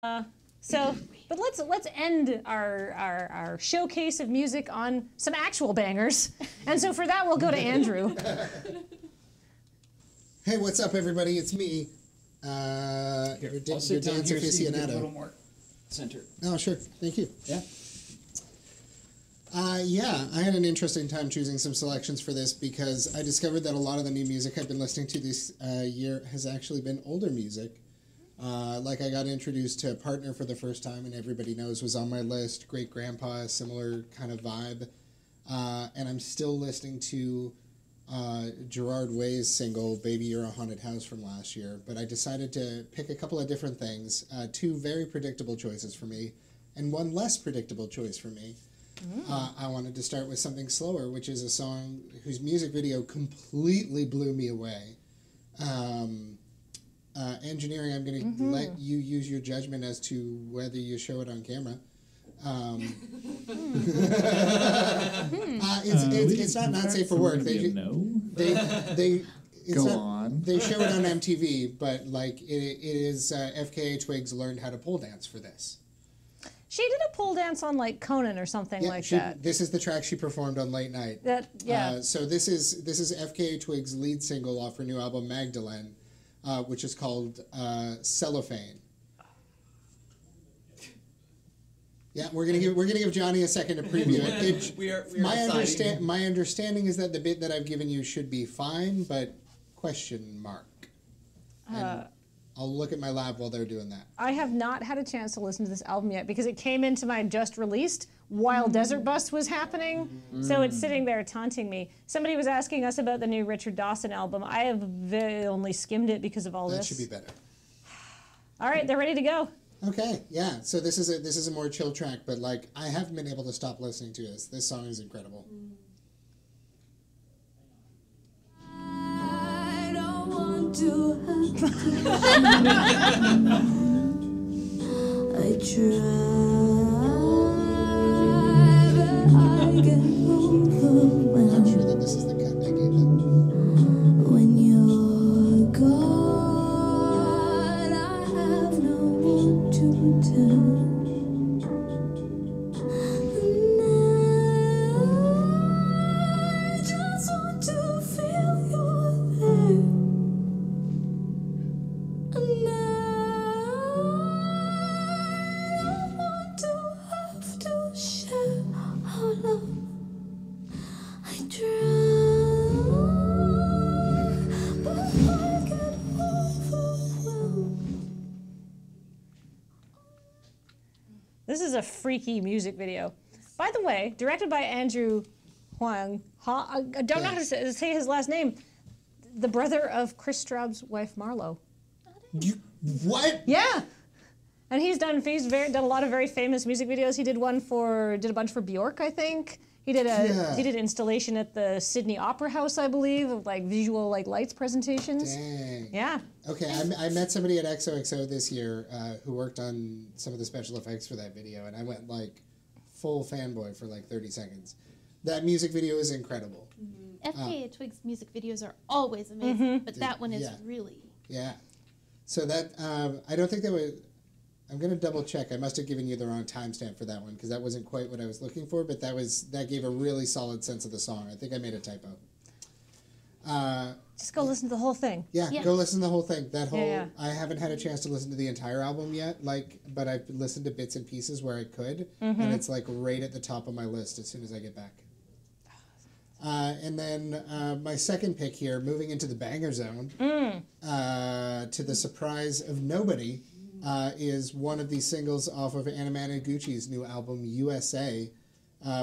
But let's end our showcase of music on some actual bangers. And so for that, we'll go to Andrew. Hey, what's up, everybody? It's me. Your dance aficionado. A little more centered. Oh, sure. Thank you. Yeah. Yeah, I had an interesting time choosing some selections for this because I discovered that a lot of the new music I've been listening to this year has actually been older music. Like I got introduced to Partner for the first time, and Everybody Knows was on my list. Great Grandpa, similar kind of vibe. And I'm still listening to Gerard Way's single, Baby You're a Haunted House from last year. But I decided to pick a couple of different things. Two very predictable choices for me, and one less predictable choice for me. I wanted to start with something slower, which is a song whose music video completely blew me away. Engineering, I'm going to let you use your judgment as to whether you show it on camera. It's not safe for work. They show it on MTV, but like it is FKA Twigs learned how to pole dance for this. She did a pole dance on like Conan or something that. This is the track she performed on Late Night. So this is FKA Twigs' lead single off her new album Magdalene. Which is called Cellophane. Yeah, we're gonna give Johnny a second to preview it. My understanding is that the bit that I've given you should be fine, but question mark. I'll look at my lab while they're doing that. I have not had a chance to listen to this album yet because it came into my just released while Desert Bus was happening. So it's sitting there taunting me. Somebody was asking us about the new Richard Dawson album. I have only skimmed it because of all this. That should be better. All right, they're ready to go. Okay, yeah. So this is a more chill track, but like I haven't been able to stop listening to this. This song is incredible. I don't want to I try. I'm sure that this is the cut I gave them. When you're gone, I have no one to tell. And I just want to feel you're there. And I don't want to have to share our love. I drown, but I get overwhelmed. This is a freaky music video. By the way, directed by Andrew Huang. I don't know how to say his last name. The brother of Chris Straub's wife, Marlo. What? Yeah. And he's done a lot of very famous music videos. He did a bunch for Bjork, I think. He did an installation at the Sydney Opera House, I believe, of like visual like lights presentations. Dang. Yeah. Okay, I met somebody at XOXO this year who worked on some of the special effects for that video, and I went like full fanboy for like 30 seconds. That music video is incredible. FKA Twigs music videos are always amazing, but that one is really. Yeah. So that I don't think that was. I'm going to double check. I must have given you the wrong timestamp for that one because that wasn't quite what I was looking for, but that gave a really solid sense of the song. I think I made a typo. Just go listen to the whole thing. Yeah, go listen to the whole thing. I haven't had a chance to listen to the entire album yet, but I've listened to bits and pieces where I could, and it's like right at the top of my list as soon as I get back. And then my second pick here, moving into the banger zone, to the surprise of nobody, is one of these singles off of Anamanaguchi's new album, USA,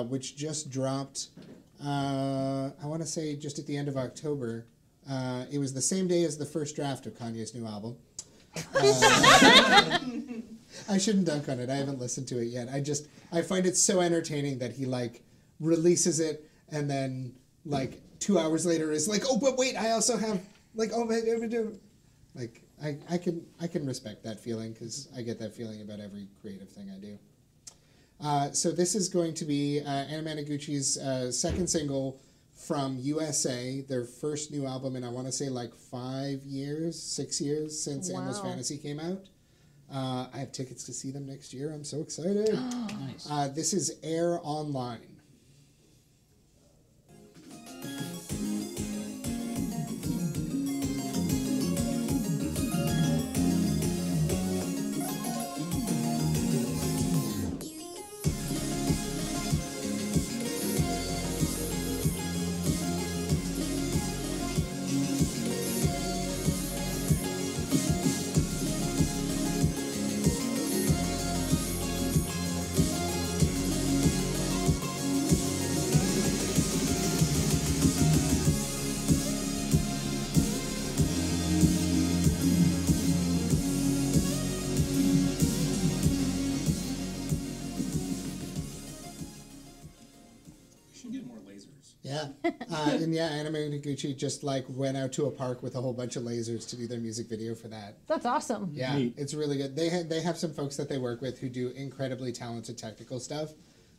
which just dropped, I want to say just at the end of October. It was the same day as the first draft of Kanye's new album. I shouldn't dunk on it. I haven't listened to it yet. I find it so entertaining that he like releases it and then like 2 hours later is like, oh, but wait, I also have like, oh, like I can respect that feeling because I get that feeling about every creative thing I do. So this is going to be Anamanaguchi's second single from USA, their first new album in I want to say like 6 years since Endless Fantasy came out. I have tickets to see them next year. I'm so excited. Nice. This is Air Online. Yeah, and yeah, Anamanaguchi just like went out to a park with a whole bunch of lasers to do their music video for that. That's awesome. Yeah, Neat. it's really good. They have some folks that they work with who do incredibly talented technical stuff.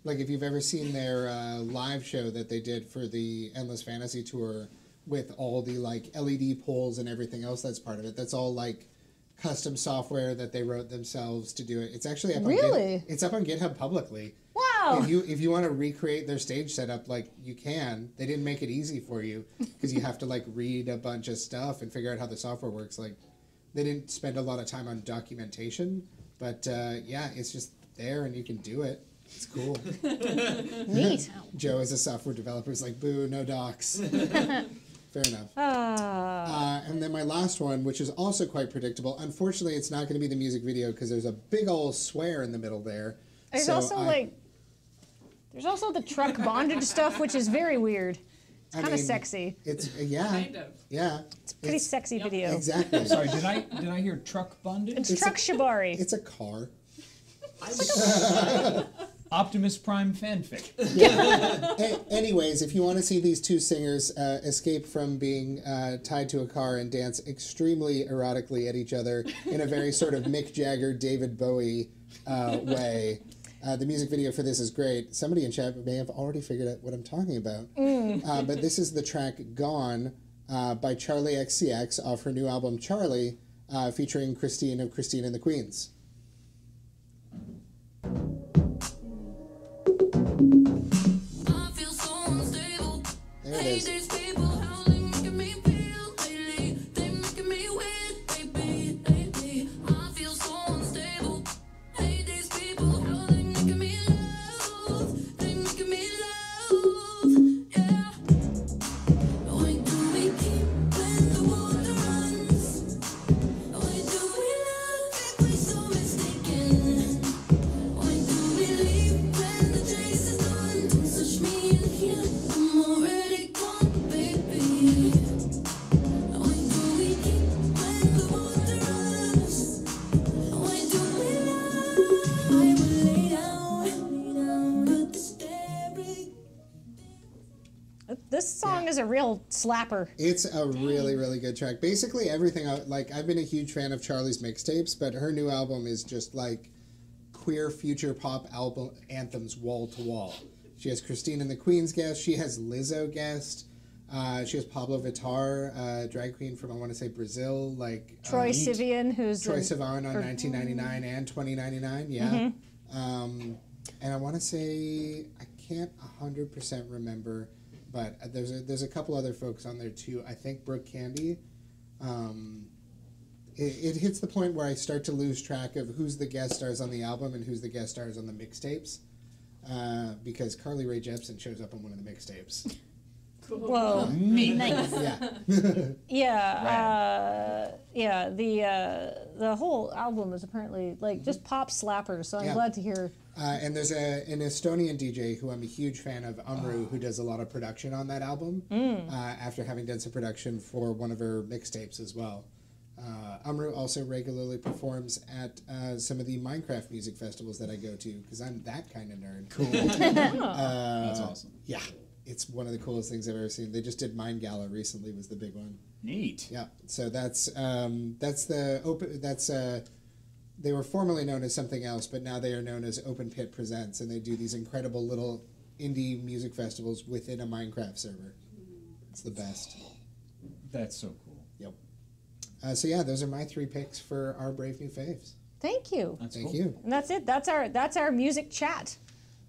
Like if you've ever seen their live show that they did for the Endless Fantasy Tour with all the like LED poles and everything else that's part of it. That's all like custom software that they wrote themselves to do it. It's actually up on it's up on GitHub publicly. Wow. If you want to recreate their stage setup, like you can. They didn't make it easy for you because you have to like read a bunch of stuff and figure out how the software works. Like they didn't spend a lot of time on documentation, but yeah, it's just there and you can do it. It's cool. Neat. Joe, as a software developer, is like, boo, no docs. Fair enough. And then my last one, which is also quite predictable. Unfortunately, it's not going to be the music video because there's a big old swear in the middle there. There's So also there's also the truck bondage stuff, which is very weird. It's kind of sexy. It's yeah, Kind of. yeah. It's a pretty sexy video. Exactly. Sorry, did I hear truck bondage? It's truck shibari. It's a car. Optimus Prime fanfic. Anyways, if you want to see these two singers escape from being tied to a car and dance extremely erotically at each other in a very sort of Mick Jagger, David Bowie way, the music video for this is great. Somebody in chat may have already figured out what I'm talking about. But this is the track Gone by Charli XCX off her new album Charli, featuring Christine of Christine and the Queens. I feel so unstable. There it is. These people, how they making me feel lately? They making me weird, baby, lately. I feel so unstable. Hey, these people, how they making me love? They making me love, yeah. Why do we keep when the water runs? Why do we love if we're so mistaken? Why do we leave when the chase is done? Don't touch me in here, I'm already gone, baby. Why do we keep when the water runs? Why do we lie? I will lay down, put the staring. This song is a real slapper. It's a really, really good track. Basically, everything, like, I've been a huge fan of Charli's mixtapes, but her new album is just like queer future pop album anthems wall to wall. She has Christine and the Queens guest. She has Lizzo guest. She has Pablo Vittar, drag queen from, I want to say, Brazil. Like Troy Sivan, who's Troy Sivan on 1999 and 2099, yeah. And I want to say, I can't 100% remember, but there's a couple other folks on there too. I think Brooke Candy. It hits the point where I start to lose track of who's the guest stars on the album and who's the guest stars on the mixtapes, because Carly Rae Jepsen shows up on one of the mixtapes. whoa. Neat. Nice. Yeah. Yeah, the whole album is apparently like just pop slappers. So I'm Yeah. glad to hear. And there's an Estonian DJ who I'm a huge fan of, Amru, who does a lot of production on that album, after having done some production for one of her mixtapes as well. Amru also regularly performs at some of the Minecraft music festivals that I go to, because I'm that kind of nerd. Cool. That's awesome. Yeah, it's one of the coolest things I've ever seen. They just did Mind Gala recently, was the big one. Neat. Yeah, so that's they were formerly known as something else, but now they are known as Open Pit Presents, and they do these incredible little indie music festivals within a Minecraft server. It's the best. That's so cool. Yep. So yeah, those are my 3 picks for our Brave New Faves. Thank you. That's Thank cool. you. And that's it. That's our music chat.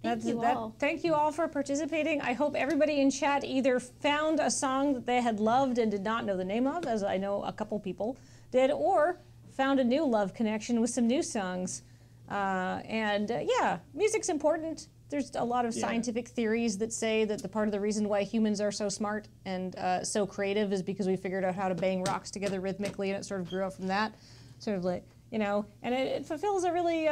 Thank you all. Thank you all for participating. I hope everybody in chat either found a song that they had loved and did not know the name of, as I know a couple people did, or found a new love connection with some new songs. Yeah, music's important. There's a lot of scientific theories that say that the part of the reason why humans are so smart and so creative is because we figured out how to bang rocks together rhythmically, and it sort of grew up from that. Sort of like, and it fulfills a really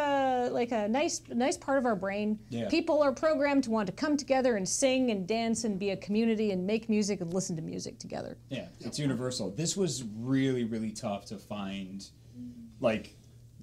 like a nice part of our brain. Yeah. People are programmed to want to come together and sing and dance and be a community and make music and listen to music together. Yeah, it's universal. This was really, really tough to find, like,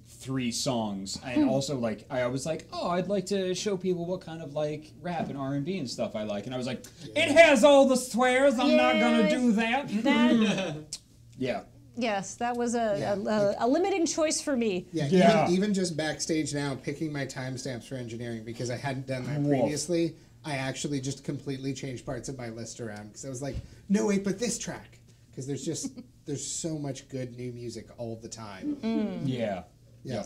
3 songs. And also, like, I was like, oh, I'd like to show people what kind of, like, rap and R&B and stuff I like. And I was like, it has all the swears. I'm not going to do that. Yeah. Yes, that was a limiting choice for me. Yeah. Even just backstage now, picking my timestamps for engineering because I hadn't done that previously. I actually just completely changed parts of my list around because I was like, no, wait, but this track. Because there's so much good new music all the time. Yeah. Yeah.